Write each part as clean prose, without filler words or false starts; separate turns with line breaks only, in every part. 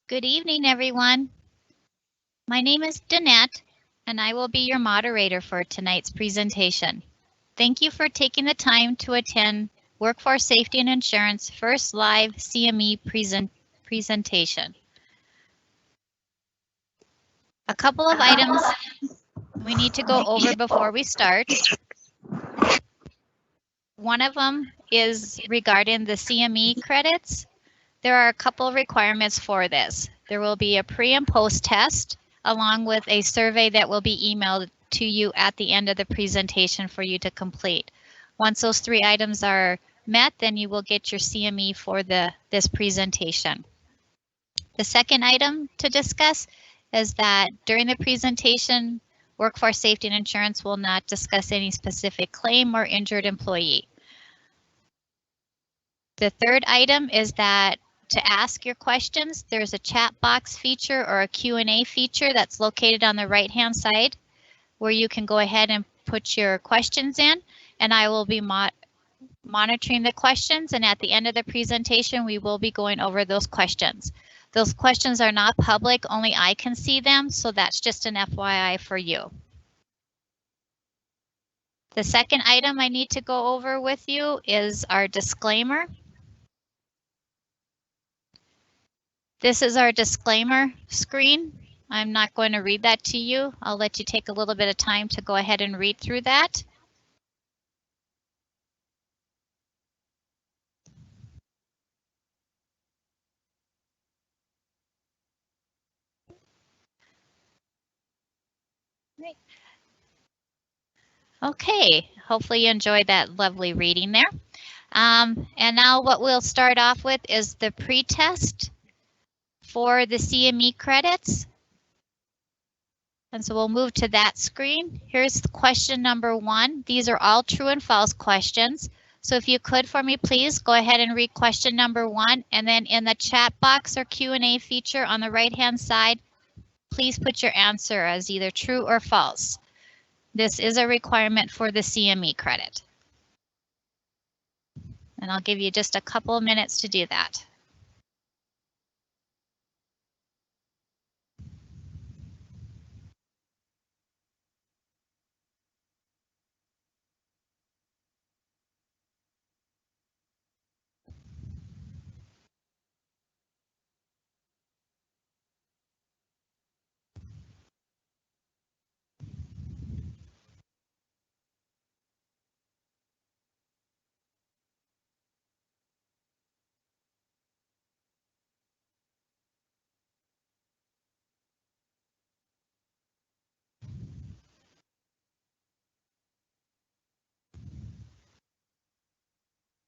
Good evening, everyone. My name is Danette, and I will be your moderator for tonight's presentation. Thank you for taking the time to attend Workforce Safety and Insurance First Live CME presentation. A couple of items we need to go over before we start. One of them is regarding the CME credits. There are a couple of requirements for this. There will be a pre and post test along with a survey that will be emailed to you at the end of the presentation for you to complete. Once those 3 items are met, then you will get your CME for this presentation. The second item to discuss is that during the presentation, Workforce Safety and Insurance will not discuss any specific claim or injured employee. The third item is that to ask your questions, there's a chat box feature or a Q&A feature that's located on the right-hand side where you can go ahead and put your questions in, and I will be monitoring the questions, and at the end of the presentation, we will be going over those questions. Those questions are not public, only I can see them, so that's just an FYI for you. The second item I need to go over with you is our disclaimer. This is our disclaimer screen. I'm not going to read that to you. I'll let you take a little bit of time to go ahead and read through that. Okay, hopefully you enjoyed that lovely reading there. And now what we'll start off with is the pre-test for the CME credits. And so we'll move to that screen. Here's question number 1. These are all true and false questions. So if you could for me, please go ahead and read question number 1. And then in the chat box or Q&A feature on the right-hand side, please put your answer as either true or false. This is a requirement for the CME credit. And I'll give you just a couple of minutes to do that.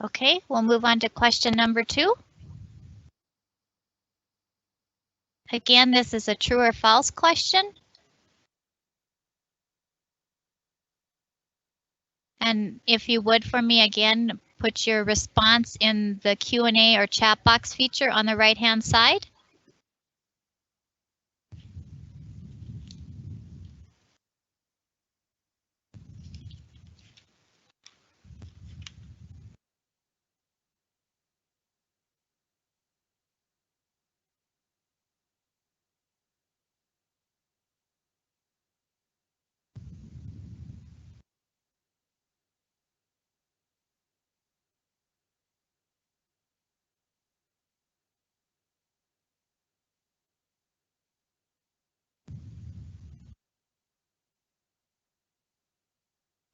Okay, we'll move on to question number 2. Again, this is a true or false question. And if you would for me again, put your response in the Q&A or chat box feature on the right-hand side.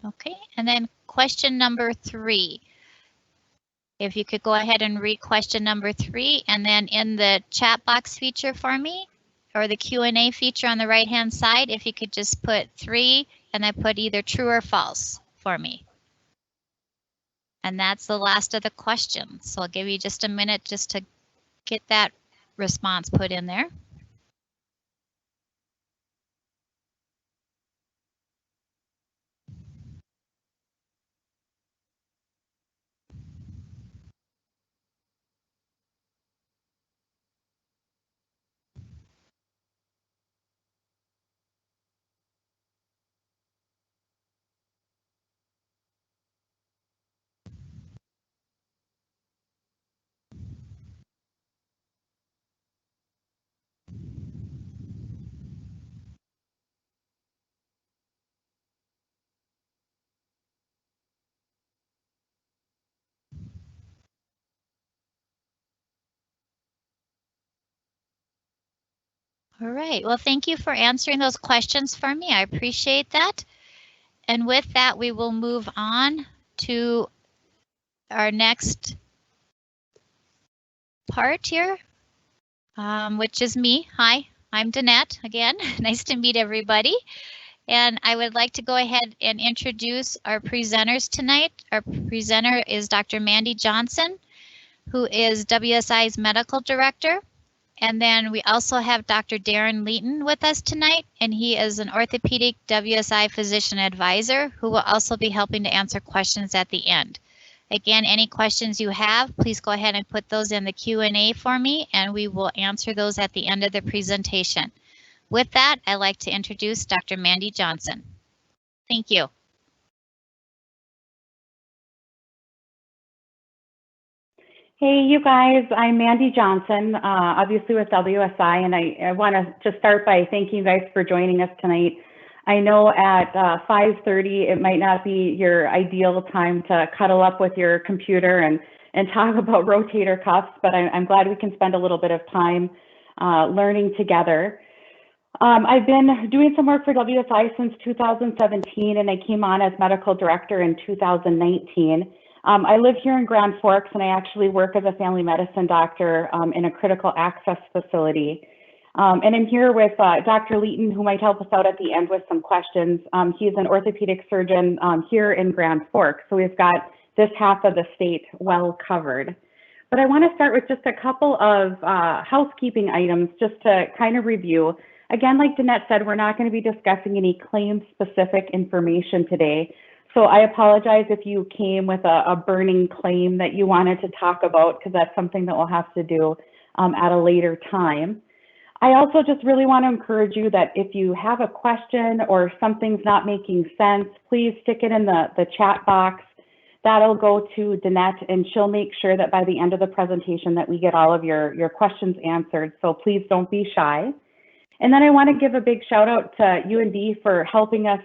Okay, and then question number 3. If you could go ahead and read question number 3, and then in the chat box feature for me, or the Q&A feature on the right-hand side, if you could just put 3 and then put either true or false for me. And that's the last of the questions. So I'll give you just a minute just to get that response put in there. All right, well, thank you for answering those questions for me. I appreciate that. And with that, we will move on to our next part here, which is me. Hi, I'm Danette again. Nice to meet everybody. And I would like to go ahead and introduce our presenters tonight. Our presenter is Dr. Mandy Johnson, who is WSI's medical director. And then we also have Dr. Darren Leeton with us tonight, and he is an orthopedic WSI physician advisor who will also be helping to answer questions at the end. Again, any questions you have, please go ahead and put those in the Q&A for me, and we will answer those at the end of the presentation. With that, I'd like to introduce Dr. Mandy Johnson. Thank you.
Hey, you guys, I'm Mandy Johnson, obviously with WSI, and I want to just start by thanking you guys for joining us tonight. I know at 5:30 it might not be your ideal time to cuddle up with your computer and talk about rotator cuffs, but I'm glad we can spend a little bit of time learning together. I've been doing some work for WSI since 2017, and I came on as medical director in 2019. I live here in Grand Forks, and I actually work as a family medicine doctor in a critical access facility. And I'm here with Dr. Leeton, who might help us out at the end with some questions. He's an orthopedic surgeon here in Grand Forks, so we've got this half of the state well covered. But I want to start with just a couple of housekeeping items just to kind of review. Again, like Danette said, we're not going to be discussing any claim-specific information today. So I apologize if you came with a burning claim that you wanted to talk about, because that's something that we'll have to do at a later time. I also just really want to encourage you that if you have a question or something's not making sense, please stick it in the chat box. That'll go to Danette, and she'll make sure that by the end of the presentation that we get all of your questions answered. So please don't be shy. And then I want to give a big shout out to UND for helping us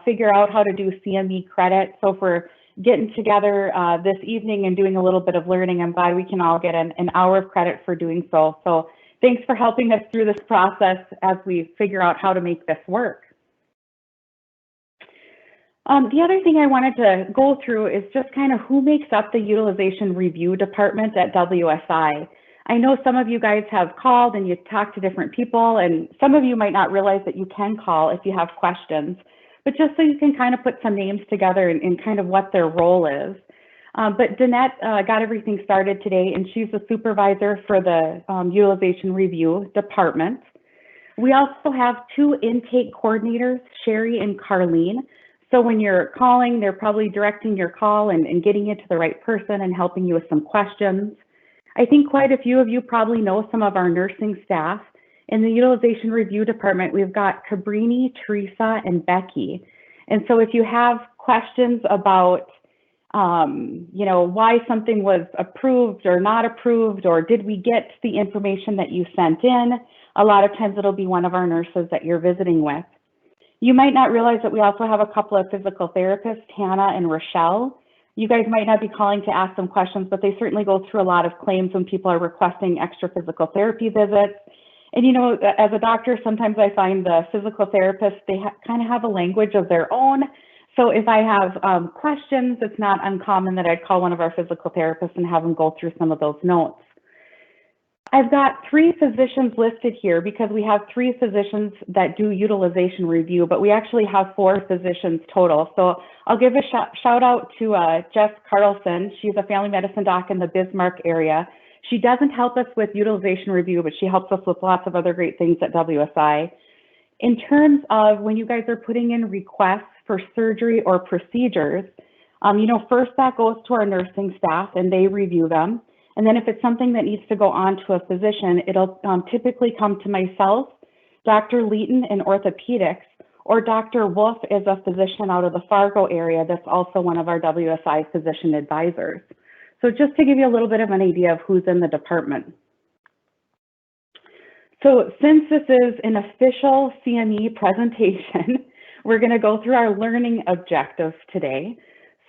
figure out how to do CME credit. So for getting together this evening and doing a little bit of learning, I'm glad we can all get an hour of credit for doing so. So thanks for helping us through this process as we figure out how to make this work. The other thing I wanted to go through is just kind of who makes up the utilization review department at WSI. I know some of you guys have called and you talked to different people, and some of you might not realize that you can call if you have questions, but just so you can kind of put some names together and kind of what their role is. But Danette got everything started today, and she's the supervisor for the utilization review department. We also have 2 intake coordinators, Sherry and Carlene. So when you're calling, they're probably directing your call and getting you to the right person and helping you with some questions. I think quite a few of you probably know some of our nursing staff. In the utilization review department, we've got Cabrini, Teresa, and Becky. And so if you have questions about, you know, why something was approved or not approved, or did we get the information that you sent in, a lot of times it'll be one of our nurses that you're visiting with. You might not realize that we also have a couple of physical therapists, Hannah and Rochelle. You guys might not be calling to ask them questions, but they certainly go through a lot of claims when people are requesting extra physical therapy visits. And you know, as a doctor, sometimes I find the physical therapists, they kind of have a language of their own. So if I have questions, it's not uncommon that I'd call one of our physical therapists and have them go through some of those notes. I've got 3 physicians listed here because we have 3 physicians that do utilization review, but we actually have 4 physicians total. So I'll give a shout out to Jess Carlson. She's a family medicine doc in the Bismarck area. She doesn't help us with utilization review, but she helps us with lots of other great things at WSI. In terms of when you guys are putting in requests for surgery or procedures, first that goes to our nursing staff and they review them. And then if it's something that needs to go on to a physician, it'll typically come to myself, Dr. Leeton in orthopedics, or Dr. Wolf is a physician out of the Fargo area that's also one of our WSI physician advisors. So just to give you a little bit of an idea of who's in the department. So since this is an official CME presentation, we're going to go through our learning objectives today.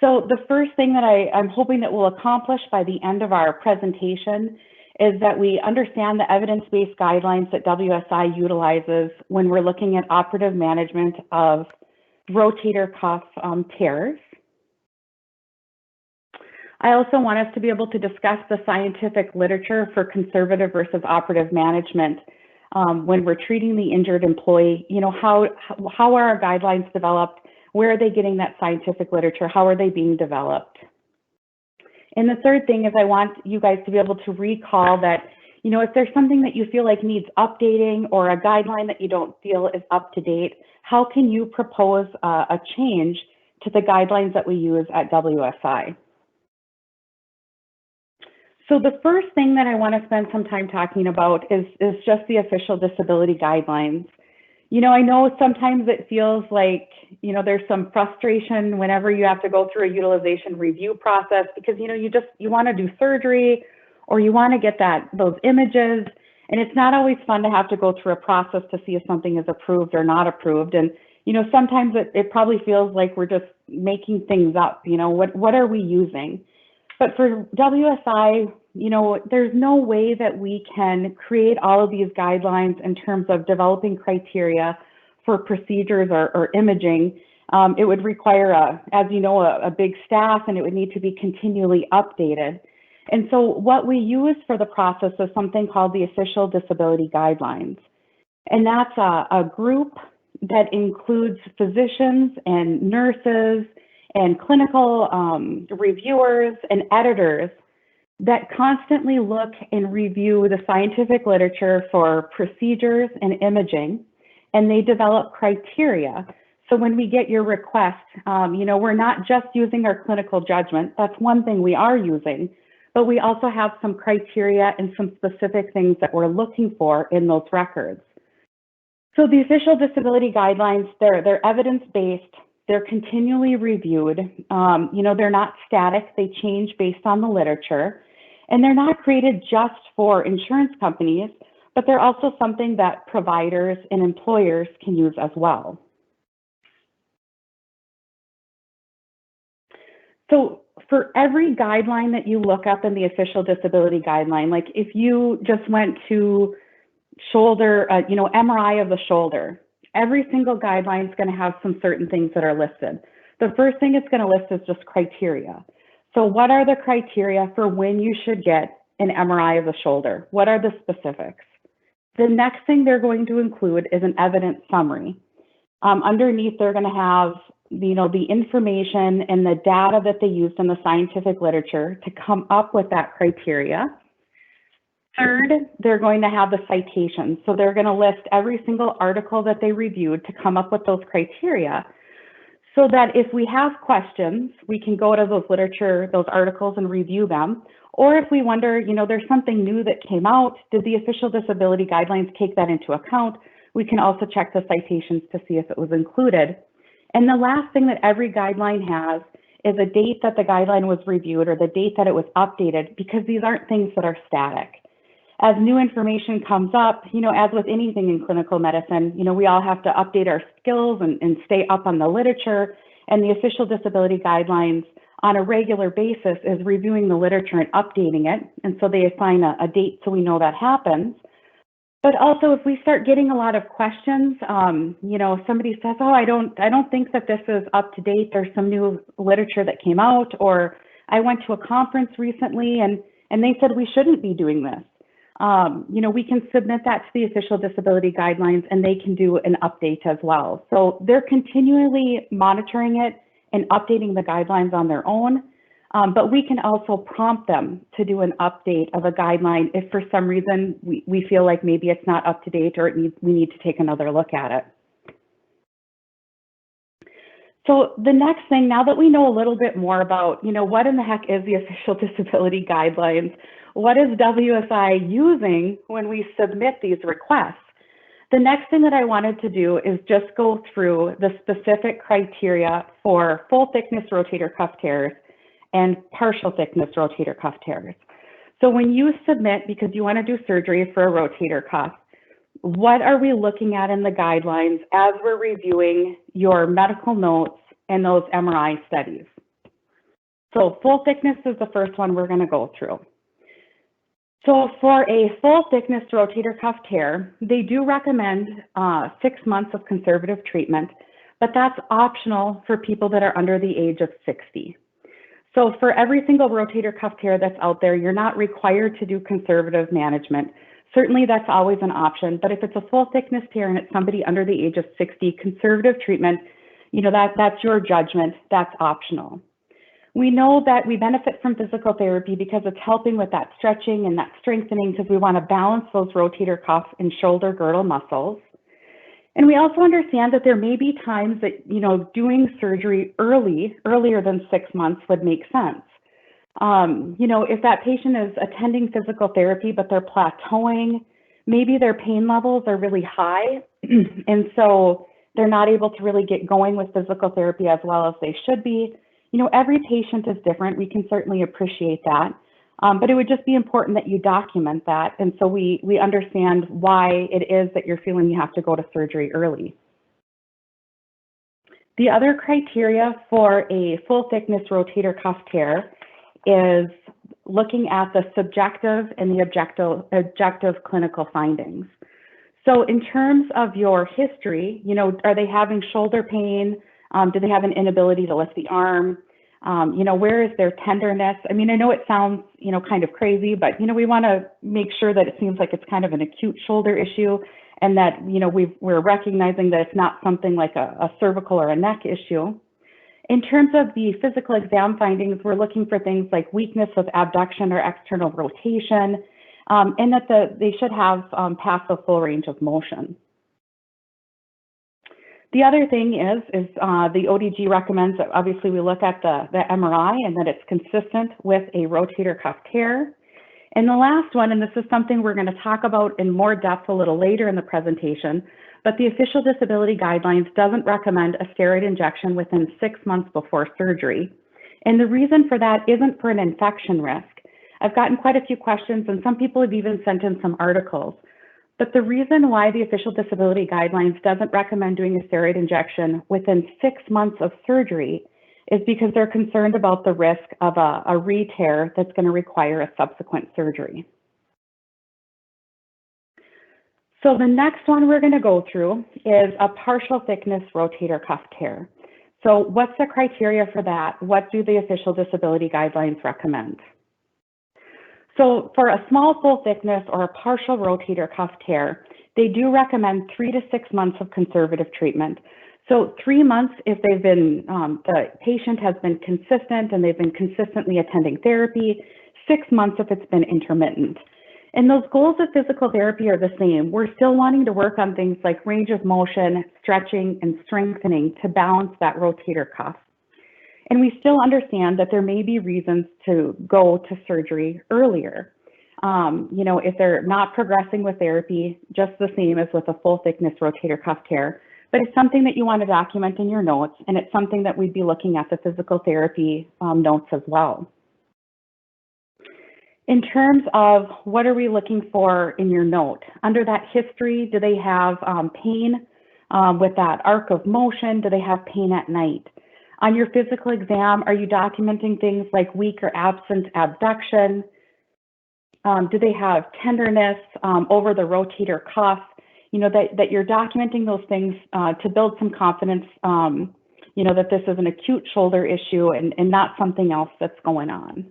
So the first thing that I'm hoping that we'll accomplish by the end of our presentation is that we understand the evidence-based guidelines that WSI utilizes when we're looking at operative management of rotator cuff tears. I also want us to be able to discuss the scientific literature for conservative versus operative management when we're treating the injured employee. How are our guidelines developed? Where are they getting that scientific literature? How are they being developed? And the third thing is I want you guys to be able to recall that, if there's something that you feel like needs updating or a guideline that you don't feel is up to date, how can you propose a change to the guidelines that we use at WSI? So the first thing that I want to spend some time talking about is just the official disability guidelines. I know sometimes it feels like, there's some frustration whenever you have to go through a utilization review process because, you want to do surgery or you want to get those images. And it's not always fun to have to go through a process to see if something is approved or not approved. And, sometimes it probably feels like we're just making things up. What are we using? But for WSI, there's no way that we can create all of these guidelines in terms of developing criteria for procedures or imaging. It would require, a big staff, and it would need to be continually updated. And so what we use for the process is something called the Official Disability Guidelines. And that's a group that includes physicians and nurses and clinical reviewers and editors that constantly look and review the scientific literature for procedures and imaging, and they develop criteria. So when we get your request, we're not just using our clinical judgment. That's one thing we are using, but we also have some criteria and some specific things that we're looking for in those records. So the Official Disability Guidelines, they're evidence-based. They're continually reviewed. They're not static. They change based on the literature. And they're not created just for insurance companies, but they're also something that providers and employers can use as well. So for every guideline that you look up in the Official Disability Guideline, like if you just went to shoulder, MRI of the shoulder, every single guideline is going to have some certain things that are listed. The first thing it's going to list is just criteria. So what are the criteria for when you should get an MRI of the shoulder? What are the specifics? The next thing they're going to include is an evidence summary. Underneath, they're going to have the information and the data that they used in the scientific literature to come up with that criteria. Third, they're going to have the citations. So they're going to list every single article that they reviewed to come up with those criteria, so that if we have questions, we can go to those articles and review them. Or if we wonder, there's something new that came out, did the Official Disability Guidelines take that into account? We can also check the citations to see if it was included. And the last thing that every guideline has is a date that the guideline was reviewed or the date that it was updated, because these aren't things that are static. As new information comes up, as with anything in clinical medicine, we all have to update our skills and stay up on the literature. And the Official Disability Guidelines on a regular basis is reviewing the literature and updating it. And so they assign a date so we know that happens. But also, if we start getting a lot of questions, you know, somebody says, "Oh, I don't think that this is up to date. There's some new literature that came out," or "I went to a conference recently and they said we shouldn't be doing this." You know, we can submit that to the official disability guidelines, and they can do an update as well. So they're continually monitoring it and updating the guidelines on their own. But we can also prompt them to do an update of a guideline if for some reason we feel like maybe it's not up to date or we need to take another look at it. So the next thing, now that we know a little bit more about, you know, what in the heck is the official disability guidelines, what is WSI using when we submit these requests? The next thing that I wanted to do is just go through the specific criteria for full thickness rotator cuff tears and partial thickness rotator cuff tears. So when you submit, because you want to do surgery for a rotator cuff, what are we looking at in the guidelines as we're reviewing your medical notes and those MRI studies? So full thickness is the first one we're going to go through. So for a full thickness rotator cuff tear, they do recommend 6 months of conservative treatment, but that's optional for people that are under the age of 60. So for every single rotator cuff tear that's out there, you're not required to do conservative management. Certainly that's always an option, but if it's a full thickness tear and it's somebody under the age of 60, conservative treatment, you know, that's your judgment, that's optional. We know that we benefit from physical therapy because it's helping with that stretching and that strengthening, because we want to balance those rotator cuff and shoulder girdle muscles. And we also understand that there may be times that, you know, doing surgery earlier than 6 months would make sense. You know, if that patient is attending physical therapy, but they're plateauing, maybe their pain levels are really high, and so they're not able to really get going with physical therapy as well as they should be. You know, every patient is different. We can certainly appreciate that. But it would just be important that you document that. And so we understand why it is that you're feeling you have to go to surgery early. The other criteria for a full thickness rotator cuff tear is looking at the subjective and the objective clinical findings. So in terms of your history, you know, are they having shoulder pain? Do they have an inability to lift the arm? You know, where is their tenderness? I mean, I know it sounds, you know, kind of crazy, but, you know, we want to make sure that it seems like it's kind of an acute shoulder issue, and that, you know, we're recognizing that it's not something like a cervical or a neck issue. In terms of the physical exam findings, we're looking for things like weakness of abduction or external rotation, and that they should have passed the full range of motion. The other thing is the ODG recommends that obviously we look at the MRI and that it's consistent with a rotator cuff tear. And the last one, and this is something we're going to talk about in more depth a little later in the presentation, but the official disability guidelines doesn't recommend a steroid injection within 6 months before surgery. And the reason for that isn't for an infection risk. I've gotten quite a few questions, and some people have even sent in some articles. But the reason why the official disability guidelines doesn't recommend doing a steroid injection within 6 months of surgery is because they're concerned about the risk of a re-tear that's going to require a subsequent surgery. So the next one we're going to go through is a partial thickness rotator cuff tear. So what's the criteria for that? What do the official disability guidelines recommend? So for a small full thickness or a partial rotator cuff tear, they do recommend 3 to 6 months of conservative treatment. So 3 months if they've been, the patient has been consistent and they've been consistently attending therapy, 6 months if it's been intermittent. And those goals of physical therapy are the same. We're still wanting to work on things like range of motion, stretching, and strengthening to balance that rotator cuff. And we still understand that there may be reasons to go to surgery earlier. You know, if they're not progressing with therapy, just the same as with a full thickness rotator cuff tear, but it's something that you want to document in your notes, and it's something that we'd be looking at the physical therapy notes as well. In terms of what are we looking for in your note, under that history, do they have pain with that arc of motion? Do they have pain at night? On your physical exam, are you documenting things like weak or absent abduction? Do they have tenderness over the rotator cuff? You know, that you're documenting those things to build some confidence, you know, that this is an acute shoulder issue and not something else that's going on.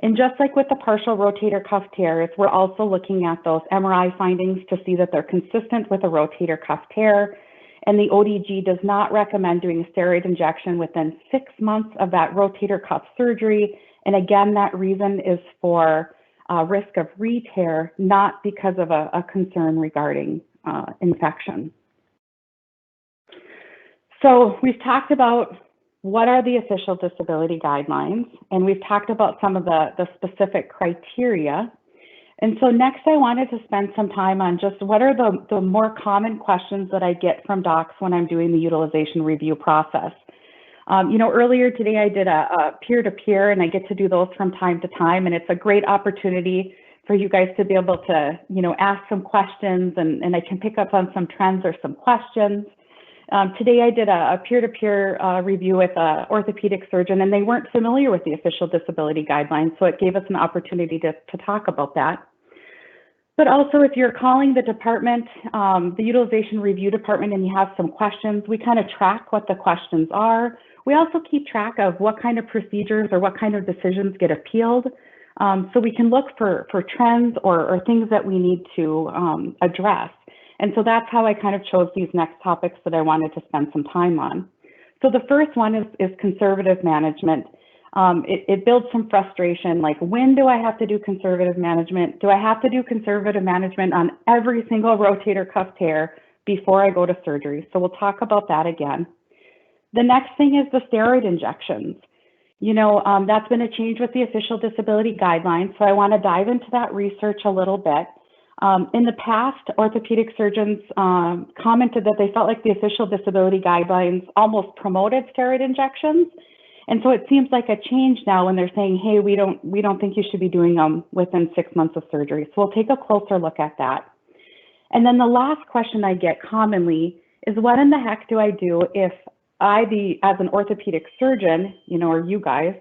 And just like with the partial rotator cuff tears, we're also looking at those MRI findings to see that they're consistent with a rotator cuff tear. And the ODG does not recommend doing a steroid injection within 6 months of that rotator cuff surgery. And again, that reason is for risk of re-tear, not because of a concern regarding infection. So we've talked about what are the official disability guidelines, and we've talked about some of the specific criteria. And so next I wanted to spend some time on just what are the more common questions that I get from docs when I'm doing the utilization review process. You know, earlier today I did a peer-to-peer, and I get to do those from time to time, and it's a great opportunity for you guys to be able to, you know, ask some questions, and I can pick up on some trends or some questions. Today I did a peer-to-peer review with an orthopedic surgeon, and they weren't familiar with the official disability guidelines, so it gave us an opportunity to talk about that. But also, if you're calling the department, the utilization review department, and you have some questions, we kind of track what the questions are. We also keep track of what kind of procedures or what kind of decisions get appealed, so we can look for trends or things that we need to address. And so that's how I kind of chose these next topics that I wanted to spend some time on. So the first one is conservative management. It builds some frustration, like, when do I have to do conservative management? Do I have to do conservative management on every single rotator cuff tear before I go to surgery? So we'll talk about that again. The next thing is the steroid injections. You know, that's been a change with the official disability guidelines, so I want to dive into that research a little bit. In the past, orthopedic surgeons commented that they felt like the official disability guidelines almost promoted steroid injections. And so it seems like a change now when they're saying, hey, we don't think you should be doing them within 6 months of surgery. So we'll take a closer look at that. And then the last question I get commonly is, what in the heck do I do if as an orthopedic surgeon, you know, or you guys,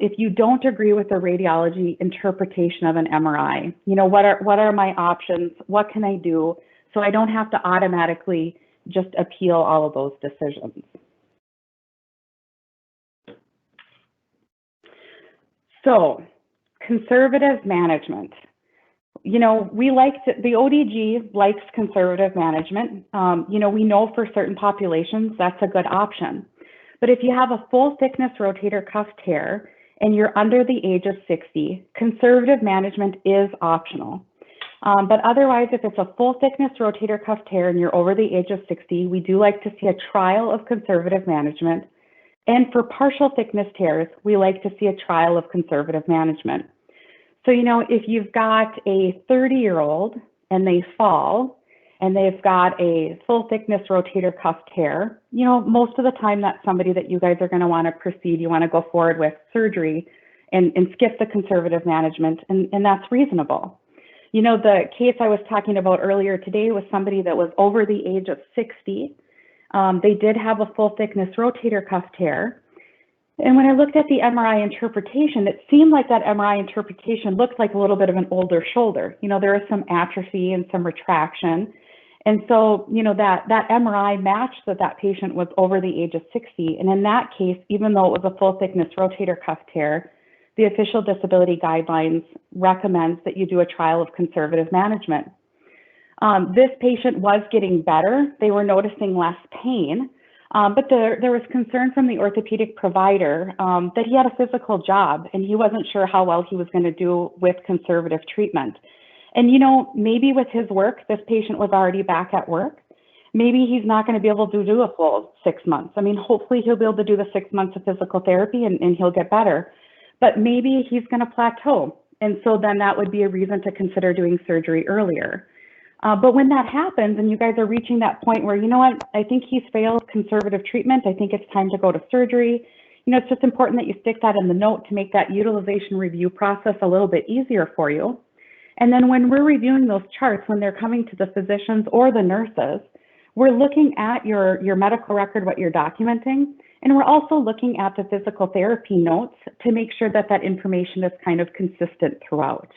if you don't agree with the radiology interpretation of an MRI? You know, what are my options? What can I do so I don't have to automatically just appeal all of those decisions? So, conservative management. You know, the ODG likes conservative management. You know, we know for certain populations that's a good option. But if you have a full thickness rotator cuff tear and you're under the age of 60, conservative management is optional. But otherwise, if it's a full thickness rotator cuff tear and you're over the age of 60, we do like to see a trial of conservative management. And for partial thickness tears, we like to see a trial of conservative management. So, you know, if you've got a 30-year-old and they fall, and they've got a full thickness rotator cuff tear, you know, most of the time that's somebody that you guys are going to want to proceed. You want to go forward with surgery and skip the conservative management, and that's reasonable. You know, the case I was talking about earlier today was somebody that was over the age of 60. They did have a full thickness rotator cuff tear. And when I looked at the MRI interpretation, it seemed like that MRI interpretation looked like a little bit of an older shoulder. You know, there was some atrophy and some retraction. And so, you know, that MRI matched that patient was over the age of 60. And in that case, even though it was a full thickness rotator cuff tear, the official disability guidelines recommends that you do a trial of conservative management. This patient was getting better. They were noticing less pain, but there was concern from the orthopedic provider that he had a physical job and he wasn't sure how well he was going to do with conservative treatment. And, you know, maybe with his work, this patient was already back at work. Maybe he's not going to be able to do a full 6 months. I mean, hopefully he'll be able to do the 6 months of physical therapy and he'll get better. But maybe he's going to plateau. And so then that would be a reason to consider doing surgery earlier. But when that happens and you guys are reaching that point where, you know what, I think he's failed conservative treatment, I think it's time to go to surgery. You know, it's just important that you stick that in the note to make that utilization review process a little bit easier for you. And then when we're reviewing those charts, when they're coming to the physicians or the nurses, we're looking at your medical record, what you're documenting, And we're also looking at the physical therapy notes to make sure that that information is kind of consistent throughout.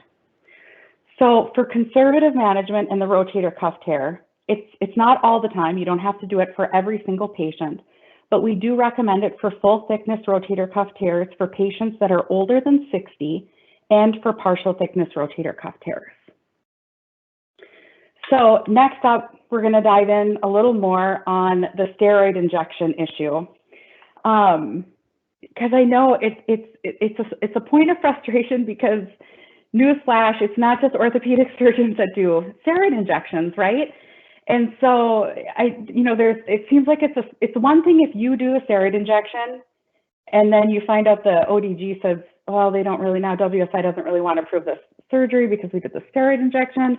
So for conservative management in the rotator cuff tear, it's not all the time. You don't have to do it for every single patient, but we do recommend it for full thickness rotator cuff tears for patients that are older than 60 and for partial thickness rotator cuff tears. So next up, we're going to dive in a little more on the steroid injection issue. Because I know it's a point of frustration because, newsflash, it's not just orthopedic surgeons that do steroid injections, right? And so it seems like it's one thing if you do a steroid injection and then you find out the ODG says, well, they don't really, now WSI doesn't really want to approve this surgery because we did the steroid injection.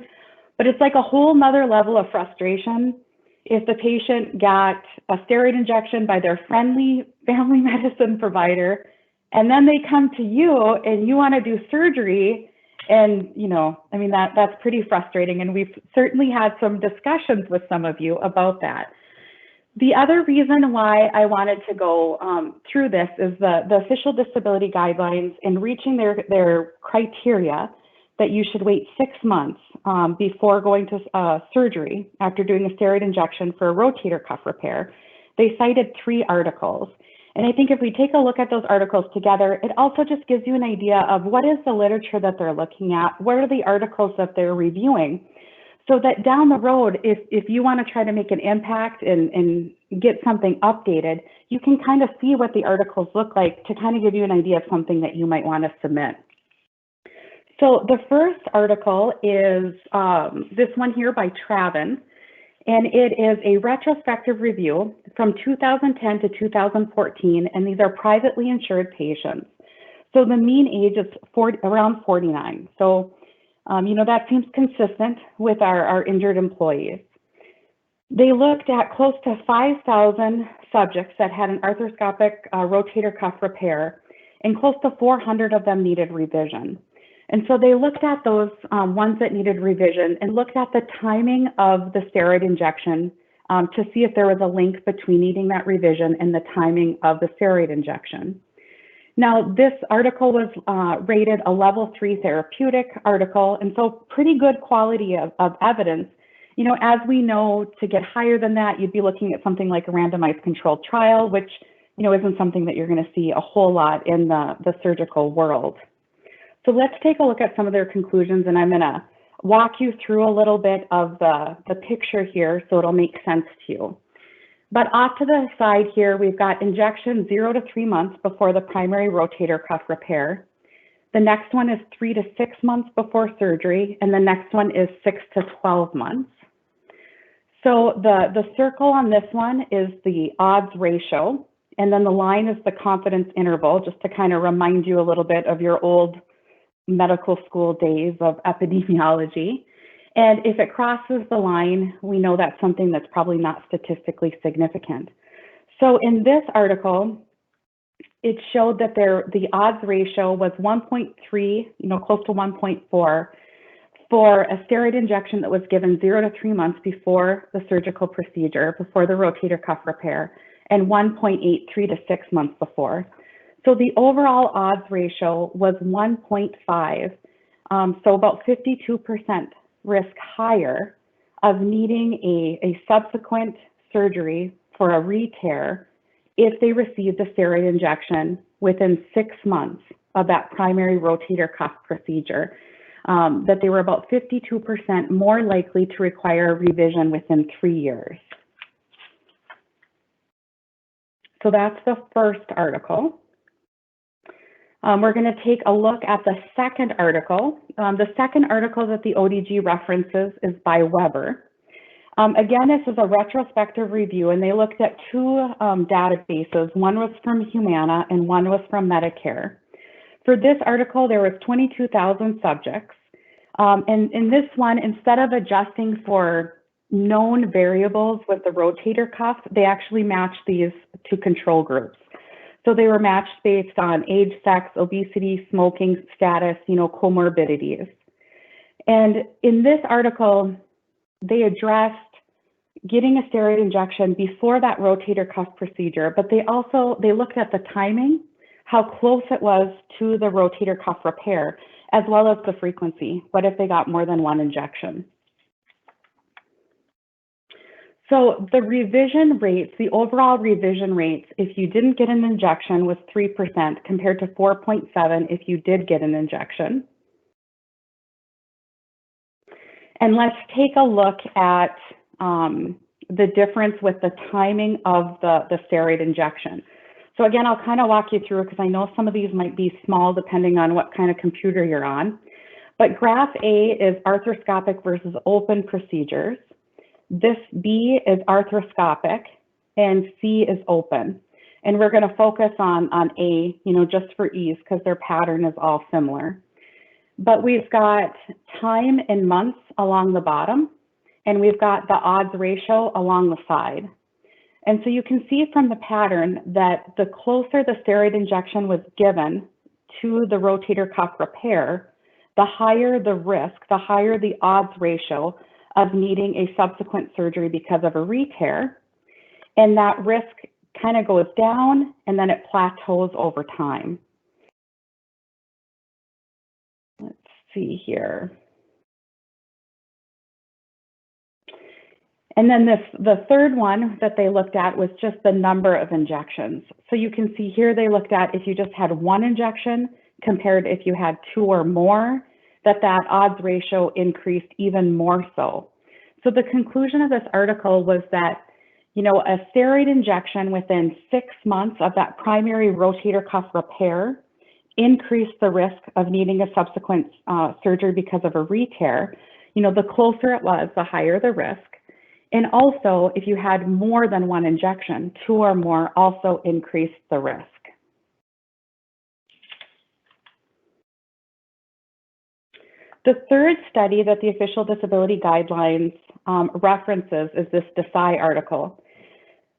But it's like a whole nother level of frustration if the patient got a steroid injection by their friendly family medicine provider, and then they come to you and you want to do surgery. And, I mean, that's pretty frustrating. And we've certainly had some discussions with some of you about that. The other reason why I wanted to go through this is the official disability guidelines in reaching their criteria that you should wait 6 months before going to surgery after doing a steroid injection for a rotator cuff repair. They cited 3 articles. And I think if we take a look at those articles together, it also just gives you an idea of what is the literature that they're looking at, what are the articles that they're reviewing, so that down the road, if you want to try to make an impact and get something updated, you can kind of see what the articles look like to kind of give you an idea of something that you might want to submit. So the first article is this one here by Travin, and it is a retrospective review from 2010 to 2014, and these are privately insured patients. So the mean age is around 49. So, that seems consistent with our injured employees. They looked at close to 5,000 subjects that had an arthroscopic rotator cuff repair, and close to 400 of them needed revision. And so they looked at those ones that needed revision and looked at the timing of the steroid injection to see if there was a link between needing that revision and the timing of the steroid injection. Now, this article was rated a level 3 therapeutic article, and so pretty good quality of evidence. As we know, to get higher than that, you'd be looking at something like a randomized controlled trial, which, isn't something that you're going to see a whole lot in the surgical world. So let's take a look at some of their conclusions, and I'm going to walk you through a little bit of the picture here so it'll make sense to you. But off to the side here, we've got injection 0 to 3 months before the primary rotator cuff repair. The next one is 3 to 6 months before surgery, and the next one is 6 to 12 months. So the circle on this one is the odds ratio, and then the line is the confidence interval, just to kind of remind you a little bit of your old medical school days of epidemiology. And if it crosses the line, we know that's something that's probably not statistically significant. So in this article, it showed that the odds ratio was 1.3, close to 1.4 for a steroid injection that was given 0 to 3 months before the surgical procedure, before the rotator cuff repair, and 1.8, 3 to 6 months before. So the overall odds ratio was 1.5, so about 52% risk higher of needing a subsequent surgery for a re-tear if they received the steroid injection within 6 months of that primary rotator cuff procedure, that they were about 52% more likely to require a revision within 3 years. So that's the first article. We're going to take a look at the second article. The second article that the ODG references is by Weber. Again, this is a retrospective review, and they looked at 2 databases. One was from Humana and one was from Medicare. For this article, there was 22,000 subjects. And in this one, instead of adjusting for known variables with the rotator cuff, they actually matched these to control groups. So they were matched based on age, sex, obesity, smoking status, comorbidities. And in this article, they addressed, getting a steroid injection before that rotator cuff procedure, but they looked at the timing, how close it was to the rotator cuff repair, as well as the frequency. What if they got more than one injection? So the revision rates, the overall revision rates, if you didn't get an injection, was 3% compared to 4.7% if you did get an injection. And let's take a look at the difference with the timing of the steroid injection. So again, I'll kind of walk you through because I know some of these might be small depending on what kind of computer you're on. But graph A is arthroscopic versus open procedures. This B is arthroscopic and C is open. And we're going to focus on A, just for ease because their pattern is all similar. But we've got time in months along the bottom, and we've got the odds ratio along the side. And so you can see from the pattern that the closer the steroid injection was given to the rotator cuff repair, the higher the risk, the higher the odds ratio of needing a subsequent surgery because of a re-tear. And that risk kind of goes down and then it plateaus over time. Let's see here. And then the third one that they looked at was just the number of injections. So you can see here they looked at if you just had one injection compared if you had two or more, that odds ratio increased even more so. So the conclusion of this article was that, a steroid injection within 6 months of that primary rotator cuff repair increased the risk of needing a subsequent surgery because of a re-tear. The closer it was, the higher the risk. And also, if you had more than one injection, two or more also increased the risk. The third study that the official disability guidelines references is this Desai article.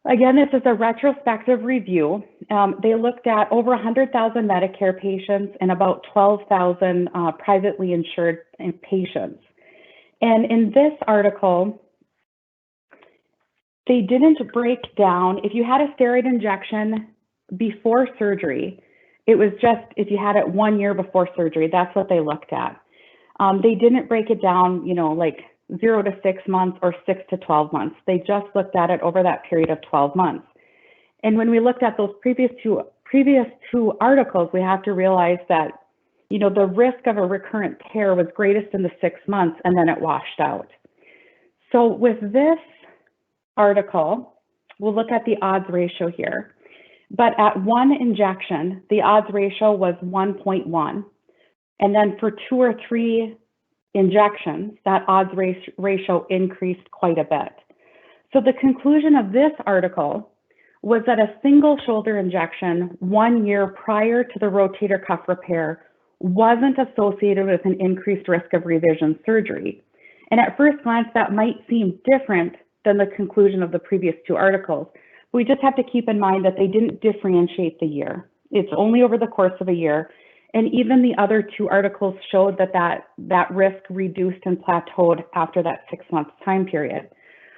Again, this is a retrospective review. They looked at over 100,000 Medicare patients and about 12,000 privately insured patients. And in this article, they didn't break down, if you had a steroid injection before surgery, it was just if you had it 1 year before surgery, that's what they looked at. They didn't break it down, like 0 to 6 months or 6 to 12 months. They just looked at it over that period of 12 months. And when we looked at those previous two articles, we have to realize that, the risk of a recurrent tear was greatest in the 6 months and then it washed out. So with this article, we'll look at the odds ratio here. But at one injection, the odds ratio was 1.1. And then for 2 or 3 injections, that odds ratio increased quite a bit. So the conclusion of this article was that a single shoulder injection 1 year prior to the rotator cuff repair wasn't associated with an increased risk of revision surgery. And at first glance, that might seem different than the conclusion of the previous 2 articles. We just have to keep in mind that they didn't differentiate the year. It's only over the course of a year. And even the other 2 articles showed that risk reduced and plateaued after that 6-month time period.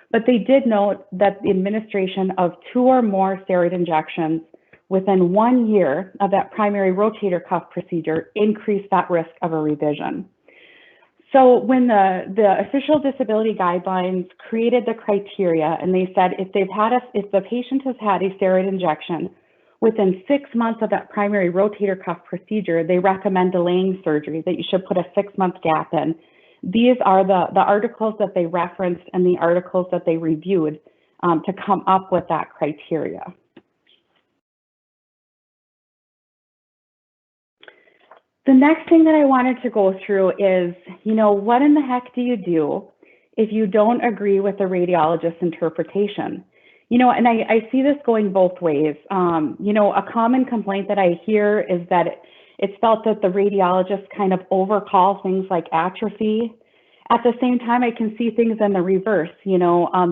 But they did note that the administration of 2 or more steroid injections within 1 year of that primary rotator cuff procedure increased that risk of a revision. So when the official disability guidelines created the criteria and they said if the patient has had a steroid injection within 6 months of that primary rotator cuff procedure, they recommend delaying surgery, that you should put a 6-month gap in. These are the articles that they referenced and the articles that they reviewed to come up with that criteria. The next thing that I wanted to go through is, what in the heck do you do if you don't agree with the radiologist's interpretation? And I see this going both ways. A common complaint that I hear is that it's felt that the radiologists kind of overcall things like atrophy. At the same time, I can see things in the reverse.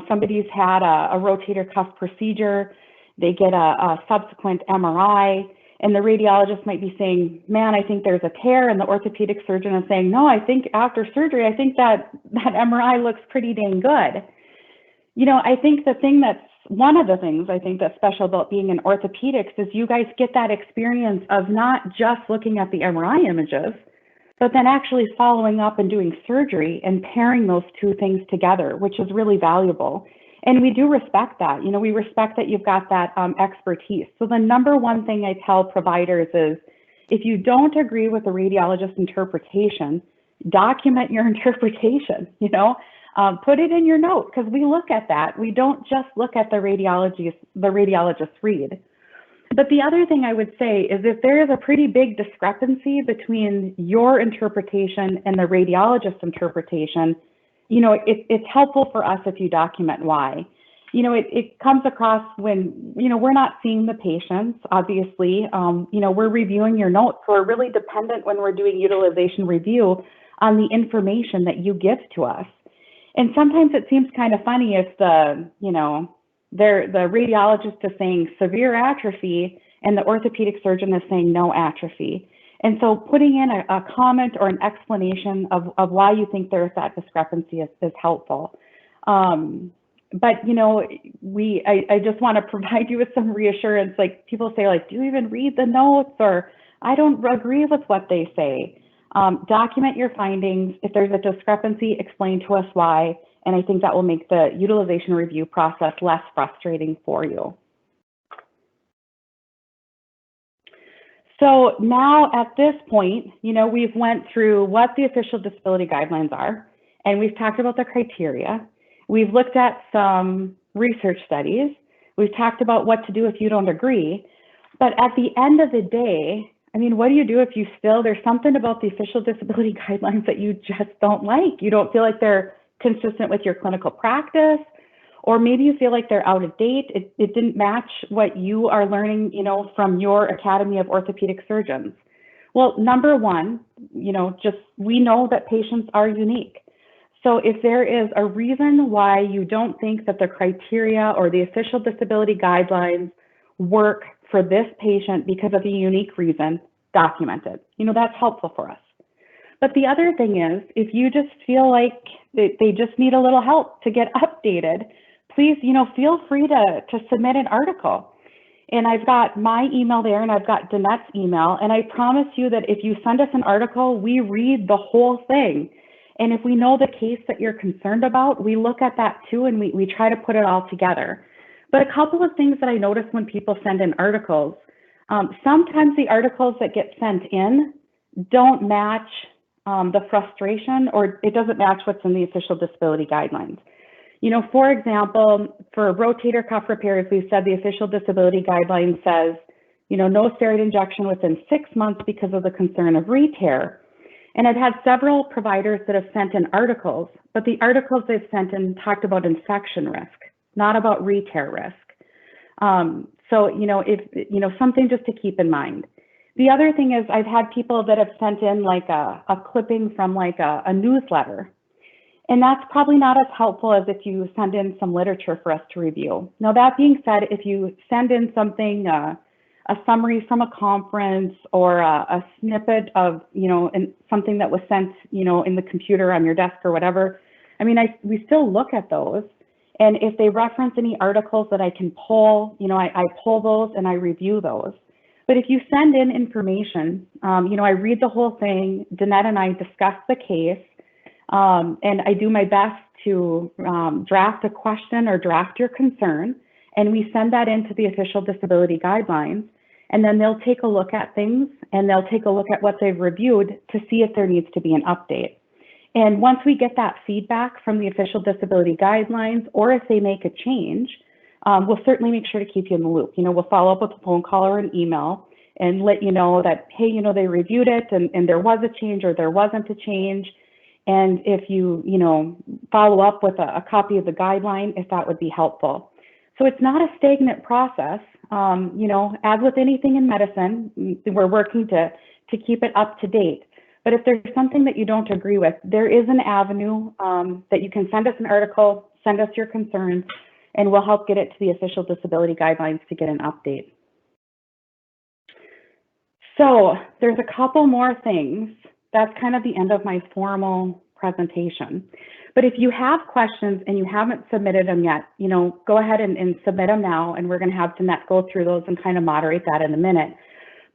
Somebody's had a rotator cuff procedure, they get a subsequent MRI, and the radiologist might be saying, man, I think there's a tear, and the orthopedic surgeon is saying, no, I think after surgery, I think that MRI looks pretty dang good. I think one of the things I think that's special about being in orthopedics is you guys get that experience of not just looking at the MRI images, but then actually following up and doing surgery and pairing those two things together, which is really valuable. And we do respect that. We respect that you've got that expertise. So the number one thing I tell providers is, if you don't agree with the radiologist's interpretation, document your interpretation, put it in your note, because we look at that. We don't just look at the radiologist read. But the other thing I would say is, if there is a pretty big discrepancy between your interpretation and the radiologist's interpretation, it's helpful for us if you document why. It comes across when, we're not seeing the patients, obviously. We're reviewing your notes. So we're really dependent, when we're doing utilization review, on the information that you give to us. And sometimes it seems kind of funny if the radiologist is saying severe atrophy and the orthopedic surgeon is saying no atrophy. And so putting in a comment or an explanation of why you think there's that discrepancy is helpful. But I just want to provide you with some reassurance. Like, people say, like, do you even read the notes? Or I don't agree with what they say. Document your findings. If there's a discrepancy, explain to us why. And I think that will make the utilization review process less frustrating for you. So now at this point, we've went through what the official disability guidelines are, and we've talked about the criteria. We've looked at some research studies. We've talked about what to do if you don't agree. But at the end of the day, what do you do if there's something about the official disability guidelines that you just don't like? You don't feel like they're consistent with your clinical practice, or maybe you feel like they're out of date. It didn't match what you are learning, from your Academy of Orthopedic Surgeons. Well, number one, we know that patients are unique. So if there is a reason why you don't think that the criteria or the official disability guidelines work for this patient because of a unique reason, document it. That's helpful for us. But the other thing is, if you just feel like they just need a little help to get updated, please, feel free to submit an article. And I've got my email there, and I've got Danette's email. And I promise you that if you send us an article, we read the whole thing. And if we know the case that you're concerned about, we look at that too, and we try to put it all together. But a couple of things that I notice when people send in articles, sometimes the articles that get sent in don't match the frustration, or it doesn't match what's in the official disability guidelines. For example, for rotator cuff repairs, we said the official disability guideline says, no steroid injection within 6 months because of the concern of re-tear. And I've had several providers that have sent in articles, but the articles they've sent in talked about infection risk, not about re-tear risk. So, if something just to keep in mind. The other thing is, I've had people that have sent in like a clipping from like a newsletter. And that's probably not as helpful as if you send in some literature for us to review. Now, that being said, if you send in something, a summary from a conference, or a snippet of, something that was sent, in the computer on your desk or whatever, we still look at those. And if they reference any articles that I can pull, I pull those and I review those. But if you send in information, I read the whole thing. Danette and I discuss the case. And I do my best to draft a question or draft your concern, and we send that into the official disability guidelines, and then they'll take a look at things, and they'll take a look at what they've reviewed to see if there needs to be an update. And once we get that feedback from the official disability guidelines, or if they make a change, we'll certainly make sure to keep you in the loop. We'll follow up with a phone call or an email and let you know that, hey, they reviewed it and there was a change or there wasn't a change. And if you, follow up with a copy of the guideline, if that would be helpful. So it's not a stagnant process. As with anything in medicine, we're working to keep it up to date. But if there's something that you don't agree with, there is an avenue that you can send us an article, send us your concerns, and we'll help get it to the official disability guidelines to get an update. So there's a couple more things. That's kind of the end of my formal presentation. But if you have questions and you haven't submitted them yet, go ahead and submit them now, and we're going to have Danette go through those and kind of moderate that in a minute.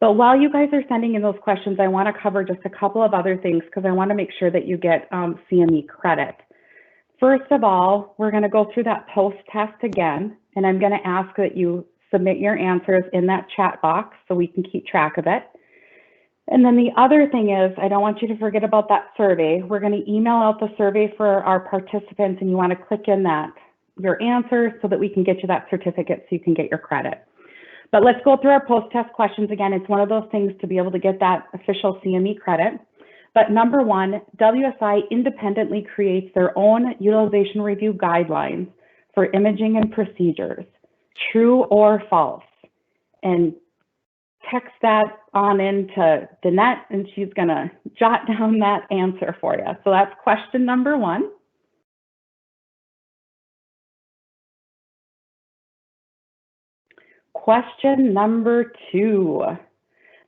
But while you guys are sending in those questions, I want to cover just a couple of other things because I want to make sure that you get CME credit. First of all, we're going to go through that post-test again, and I'm going to ask that you submit your answers in that chat box so we can keep track of it. And then the other thing is, I don't want you to forget about that survey. We're going to email out the survey for our participants, and you want to click in your answers so that we can get you that certificate so you can get your credit. But let's go through our post-test questions again. It's one of those things to be able to get that official CME credit. But number one, WSI independently creates their own utilization review guidelines for imaging and procedures. True or false? And text that on into Danette, and she's going to jot down that answer for you. So that's question number one. Question number two.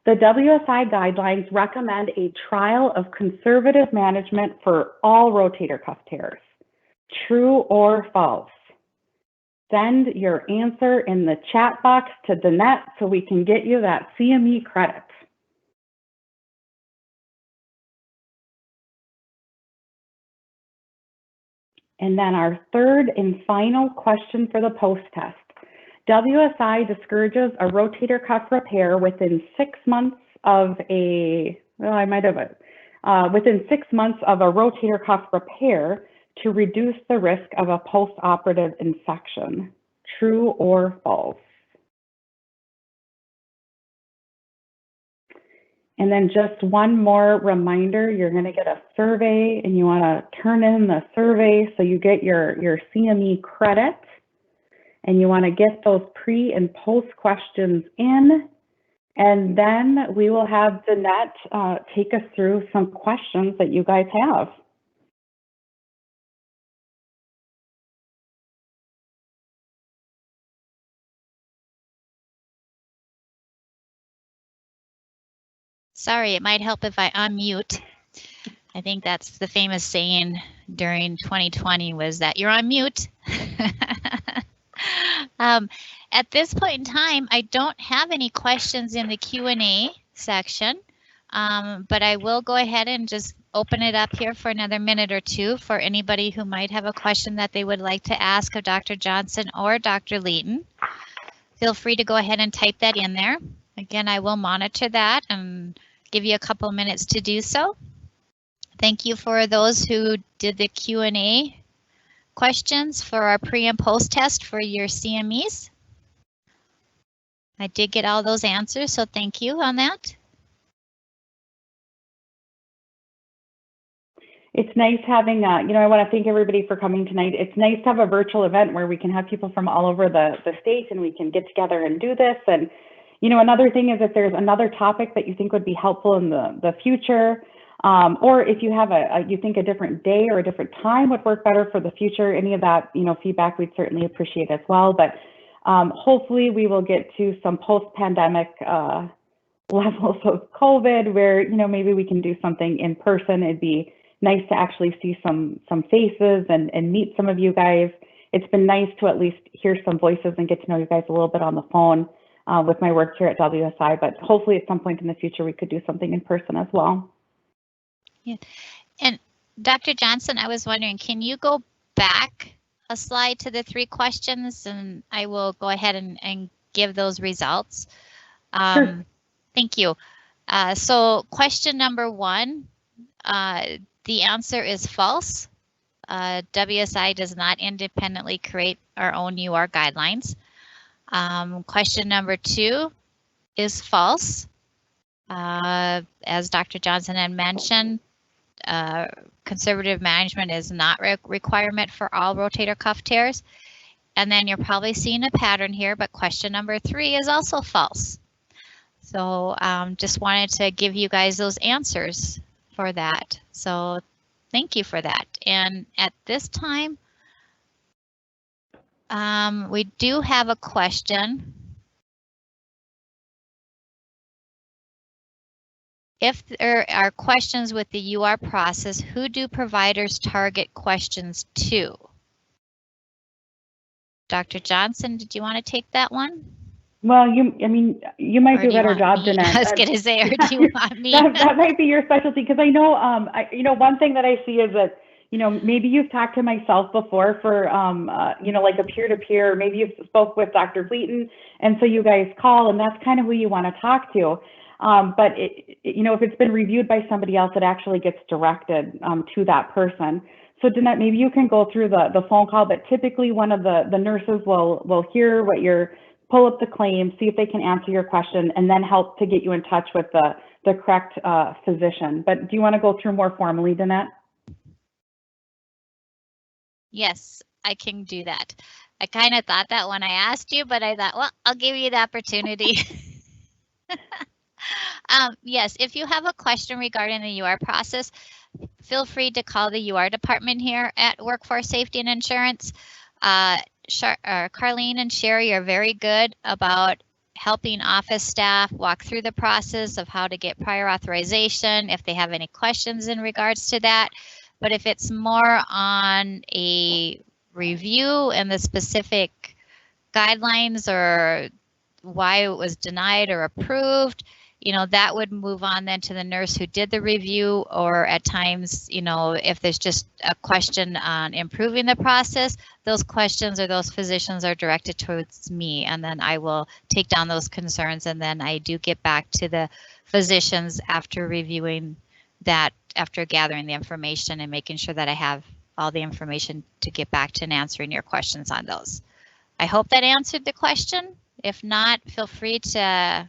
The WSI guidelines recommend a trial of conservative management for all rotator cuff tears. True or false? Send your answer in the chat box to Danette so we can get you that CME credit. And then our third and final question for the post-test. WSI discourages a rotator cuff repair within 6 months of within 6 months of a rotator cuff repair to reduce the risk of a post-operative infection. True or false? And then just one more reminder, you're going to get a survey and you want to turn in the survey so you get your CME credit. And you want to get those pre and post questions in. And then we will have Danette take us through some questions that you guys have.
Sorry, it might help if I unmute. I think that's the famous saying during 2020 was that you're on mute. At this point in time, I don't have any questions in the Q&A section, but I will go ahead and just open it up here for another minute or two for anybody who might have a question that they would like to ask of Dr. Johnson or Dr. Leighton. Feel free to go ahead and type that in there. Again, I will monitor that and give you a couple minutes to do so. Thank you for those who did the Q&A questions for our pre and post test for your CMEs. I did get all those answers, so thank you on that.
It's nice having, I want to thank everybody for coming tonight. It's nice to have a virtual event where we can have people from all over the state and we can get together and do this. And, another thing is if there's another topic that you think would be helpful in the future, or if you have you think a different day or a different time would work better for the future, any of that, feedback we'd certainly appreciate as well. But hopefully we will get to some post-pandemic levels of COVID where, maybe we can do something in person. It'd be nice to actually see some faces and meet some of you guys. It's been nice to at least hear some voices and get to know you guys a little bit on the phone with my work here at WSI, but hopefully at some point in the future we could do something in person as well.
Yeah. And Dr. Johnson, I was wondering, can you go back a slide to the 3 questions and I will go ahead and give those results.
Sure.
Thank you. So question number 1, the answer is false. WSI does not independently create our own UR guidelines. Question number 2 is false. As Dr. Johnson had mentioned, conservative management is not a requirement for all rotator cuff tears. And then you're probably seeing a pattern here, but question number 3 is also false. So just wanted to give you guys those answers for that. So thank you for that. And at this time, we do have a question. If there are questions with the UR process, who do providers target questions to? Dr. Johnson, did you want to take that one?
Well, you might do a better job than that.
I was going to say, or do you want me?
That might be your specialty, because I know, one thing that I see is that, maybe you've talked to myself before for, like a peer-to-peer, maybe you've spoke with Dr. Bleaton, and so you guys call, and that's kind of who you want to talk to. But if it's been reviewed by somebody else, it actually gets directed to that person. So Danette, maybe you can go through the phone call, but typically one of the nurses will hear what you're, pull up the claim, see if they can answer your question, and then help to get you in touch with the correct physician. But do you want to go through more formally, Danette?
Yes, I can do that. I kind of thought that when I asked you, but I thought, well, I'll give you the opportunity. Yes, if you have a question regarding the UR process, feel free to call the UR department here at Workforce Safety and Insurance. Carlene and Sherry are very good about helping office staff walk through the process of how to get prior authorization, if they have any questions in regards to that. But if it's more on a review and the specific guidelines or why it was denied or approved, that would move on then to the nurse who did the review, or at times, if there's just a question on improving the process, those questions or those physicians are directed towards me, and then I will take down those concerns, and then I do get back to the physicians after reviewing that, after gathering the information and making sure that I have all the information to get back to and answering your questions on those. I hope that answered the question. If not, feel free to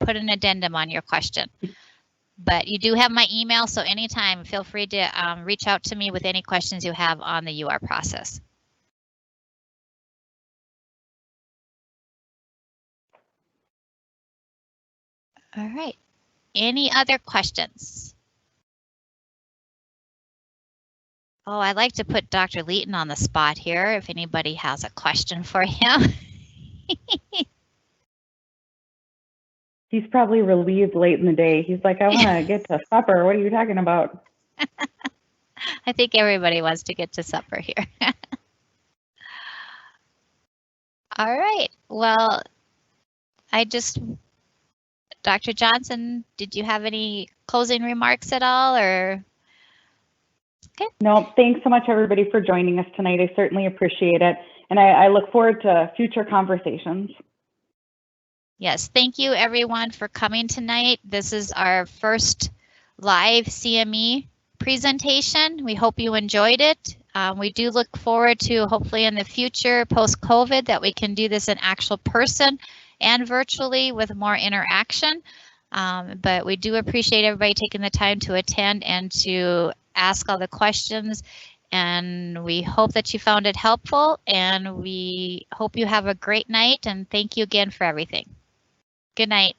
put an addendum on your question. But you do have my email, so anytime feel free to reach out to me with any questions you have on the UR process. All right, any other questions? Oh, I'd like to put Dr. Leighton on the spot here if anybody has a question for him.
He's probably relieved late in the day. He's like, I want to get to supper. What are you talking about?
I think everybody wants to get to supper here. All right. Well, Dr. Johnson, did you have any closing remarks at all, or? Okay.
No, thanks so much, everybody, for joining us tonight. I certainly appreciate it. And I look forward to future conversations.
Yes, thank you everyone for coming tonight. This is our first live CME presentation. We hope you enjoyed it. We do look forward to, hopefully in the future, post-COVID, that we can do this in actual person and virtually with more interaction. But we do appreciate everybody taking the time to attend and to ask all the questions. And we hope that you found it helpful, and we hope you have a great night, and thank you again for everything. Good night.